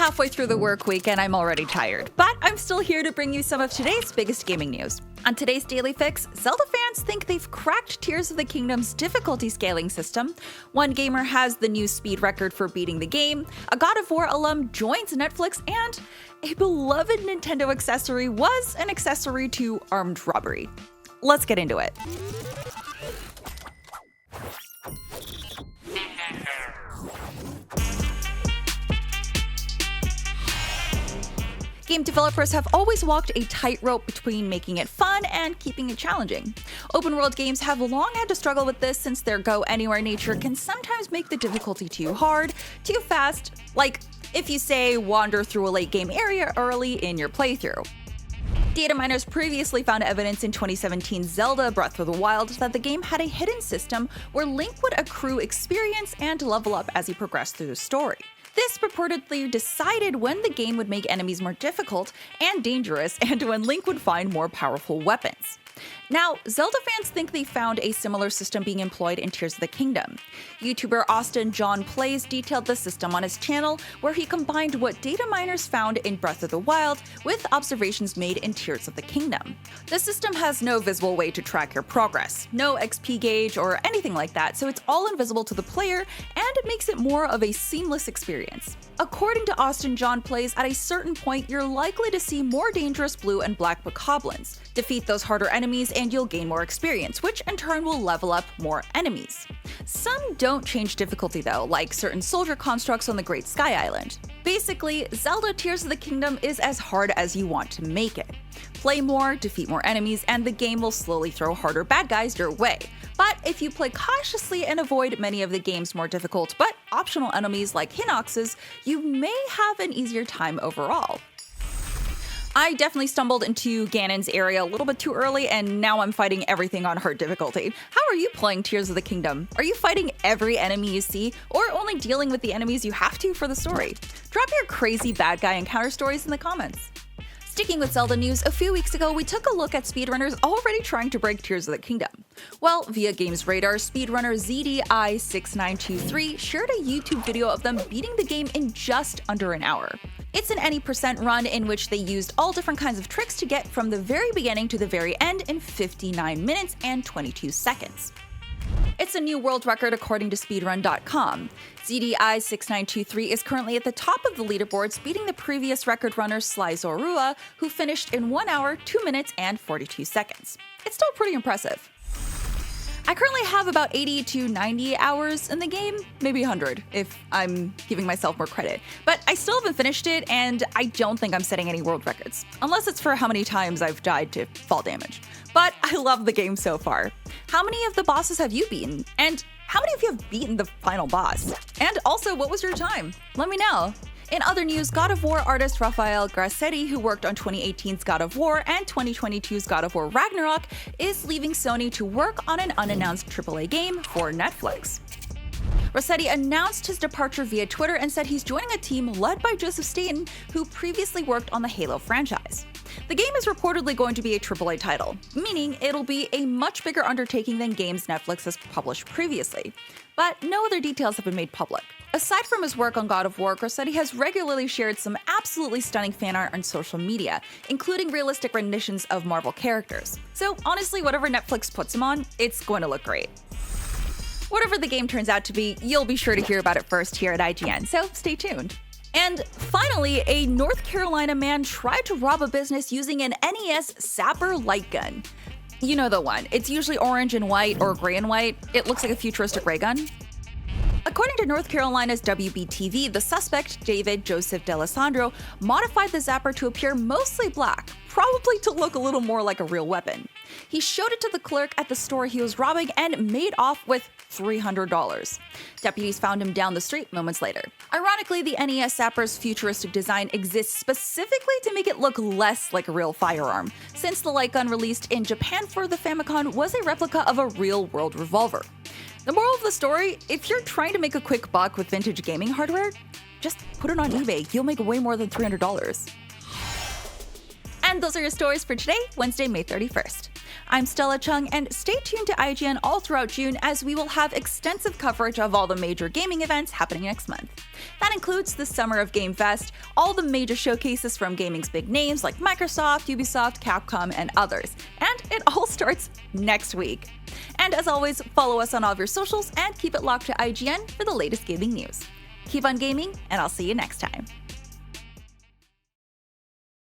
halfway through the work week and I'm already tired, but I'm still here to bring you some of today's biggest gaming news. On today's Daily Fix, Zelda fans think they've cracked Tears of the Kingdom's difficulty scaling system, one gamer has the new speed record for beating the game, a God of War alum joins Netflix, and a beloved Nintendo accessory was an accessory to armed robbery. Let's get into it. Game developers have always walked a tightrope between making it fun and keeping it challenging. Open-world games have long had to struggle with this since their go-anywhere nature can sometimes make the difficulty too hard, too fast, like if you say wander through a late-game area early in your playthrough. Data miners previously found evidence in 2017's Zelda Breath of the Wild that the game had a hidden system where Link would accrue experience and level up as he progressed through the story. This purportedly decided when the game would make enemies more difficult and dangerous and when Link would find more powerful weapons. Now, Zelda fans think they found a similar system being employed in Tears of the Kingdom. YouTuber Austin John Plays detailed the system on his channel, where he combined what data miners found in Breath of the Wild with observations made in Tears of the Kingdom. The system has no visible way to track your progress, no XP gauge or anything like that, so it's all invisible to the player, and it makes it more of a seamless experience. According to Austin John Plays, at a certain point, you're likely to see more dangerous blue and black bokoblins. Defeat those harder enemies and you'll gain more experience, which in turn will level up more enemies. Some don't change difficulty though, like certain soldier constructs on the Great Sky Island. Basically, Zelda Tears of the Kingdom is as hard as you want to make it. Play more, defeat more enemies, and the game will slowly throw harder bad guys your way. But if you play cautiously and avoid many of the game's more difficult but optional enemies like Hinoxes, you may have an easier time overall. I definitely stumbled into Ganon's area a little bit too early, and now I'm fighting everything on hard difficulty. How are you playing Tears of the Kingdom? Are you fighting every enemy you see, or only dealing with the enemies you have to for the story? Drop your crazy bad guy encounter stories in the comments. Sticking with Zelda news, a few weeks ago we took a look at speedrunners already trying to break Tears of the Kingdom. Well, via Games Radar, speedrunner ZDI6923 shared a YouTube video of them beating the game in just under an hour. It's an any percent run in which they used all different kinds of tricks to get from the very beginning to the very end in 59 minutes and 22 seconds. It's a new world record according to speedrun.com. ZDI6923 is currently at the top of the leaderboards, beating the previous record runner Sly Zorua, who finished in 1 hour, 2 minutes, and 42 seconds. It's still pretty impressive. I currently have about 80 to 90 hours in the game, maybe 100 if I'm giving myself more credit. But I still haven't finished it, and I don't think I'm setting any world records, unless it's for how many times I've died to fall damage. But I love the game so far. How many of the bosses have you beaten? And how many of you have beaten the final boss? And also, what was your time? Let me know. In other news, God of War artist Raf Grasetti, who worked on 2018's God of War and 2022's God of War Ragnarok, is leaving Sony to work on an unannounced AAA game for Netflix. Grasetti announced his departure via Twitter and said he's joining a team led by Joseph Staten, who previously worked on the Halo franchise. The game is reportedly going to be a AAA title, meaning it'll be a much bigger undertaking than games Netflix has published previously. But no other details have been made public. Aside from his work on God of War, Grasetti has regularly shared some absolutely stunning fan art on social media, including realistic renditions of Marvel characters. So honestly, whatever Netflix puts him on, it's going to look great. Whatever the game turns out to be, you'll be sure to hear about it first here at IGN, so stay tuned. And finally, a North Carolina man tried to rob a business using an NES Sapper light gun. You know the one. It's usually orange and white or gray and white. It looks like a futuristic ray gun. According to North Carolina's WBTV, the suspect, David Joseph D'Alessandro, modified the zapper to appear mostly black, probably to look a little more like a real weapon. He showed it to the clerk at the store he was robbing and made off with $300. Deputies found him down the street moments later. Ironically, the NES Zapper's futuristic design exists specifically to make it look less like a real firearm, since the light gun released in Japan for the Famicom was a replica of a real-world revolver. The moral of the story, if you're trying to make a quick buck with vintage gaming hardware, just put it on eBay. You'll make way more than $300. And those are your stories for today, Wednesday, May 31st. I'm Stella Chung, and stay tuned to IGN all throughout June as we will have extensive coverage of all the major gaming events happening next month. That includes the Summer of Game Fest, all the major showcases from gaming's big names like Microsoft, Ubisoft, Capcom, and others. And it all starts next week. And as always, follow us on all of your socials and keep it locked to IGN for the latest gaming news. Keep on gaming, and I'll see you next time.